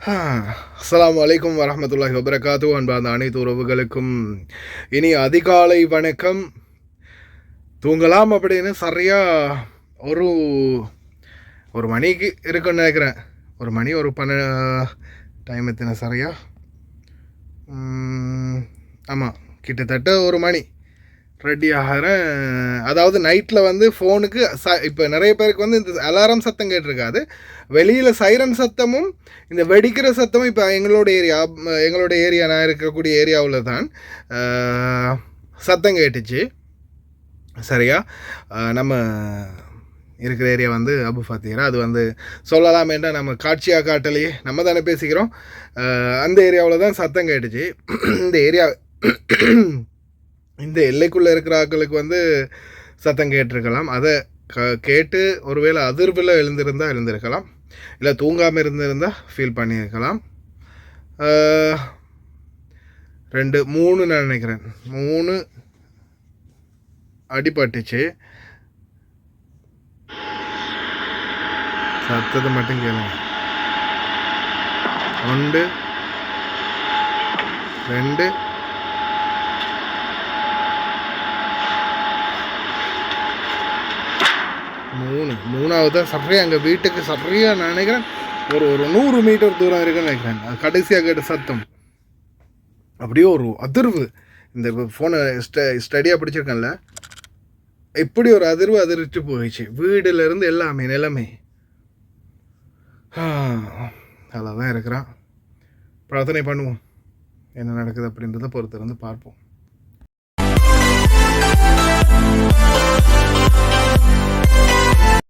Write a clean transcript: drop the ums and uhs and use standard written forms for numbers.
அஸ்ஸலாமு அலைக்கும் வரஹ்மத்துல்லாஹி வபரகாத்துஹு. அன்பார்ந்த அனைத்து உறவுகளுக்கும் இனி அதிகாலை வணக்கம். தூங்கலாம் அப்படின்னு சரியா ஒரு ஒரு மணிக்கு இருக்குன்னு நினைக்கிறேன். ஒரு மணி ஒரு டைம் எத்தனை சரியா? ஆமாம், கிட்டத்தட்ட ஒரு மணி ரெடி ஆகிறேன். அதாவது நைட்டில் வந்து ஃபோனுக்கு இப்போ நிறைய பேருக்கு வந்து இந்த அலாரம் சத்தம் கேட்டிருக்காது. வெளியில் சைரன் சத்தமும் இந்த வெடிக்கிற சத்தமும் இப்போ எங்களோட ஏரியா நான் இருக்கக்கூடிய ஏரியாவில் தான் சத்தம் கேட்டுச்சு. சரியா? நம்ம இருக்கிற ஏரியா வந்து அபு ஃபாத்திரா. அது வந்து சொல்லலாமேண்டா நம்ம காட்சியாக காட்டலையே, நம்ம தானே பேசிக்கிறோம். அந்த ஏரியாவில் தான் சத்தம் கேட்டுச்சு. இந்த எல்லைக்குள்ளே இருக்கிற ஆட்களுக்கு வந்து சத்தம் கேட்டிருக்கலாம். அதை கேட்டு ஒருவேளை அதிர்வில் எழுந்திருக்கலாம், இல்லை தூங்காமல் இருந்திருந்தால் ஃபீல் பண்ணியிருக்கலாம். 3 நான் நினைக்கிறேன், 3 அடிபட்டுச்சு. சத்தத்தை மட்டும் கேளுங்க. 1 2 3வது தான் சரியாக எங்கள் வீட்டுக்கு சரியாக நான் நினைக்கிறேன் ஒரு 100 மீட்டர் தூரம் இருக்குன்னு நினைக்கிறேன். அது கடைசியாக கேட்ட சத்தம் அப்படியே ஒரு அதிர்வு. இந்த ஃபோனை ஸ்டடியாக பிடிச்சிருக்கேன்ல, இப்படி ஒரு அதிர்ச்சிட்டு போயிடுச்சு. வீடுலேருந்து எல்லாமே நிலைமை அதில் தான் இருக்கிறான். பிரார்த்தனை பண்ணுவோம், என்ன நடக்குது அப்படின்றத பொறுத்திருந்து பார்ப்போம்.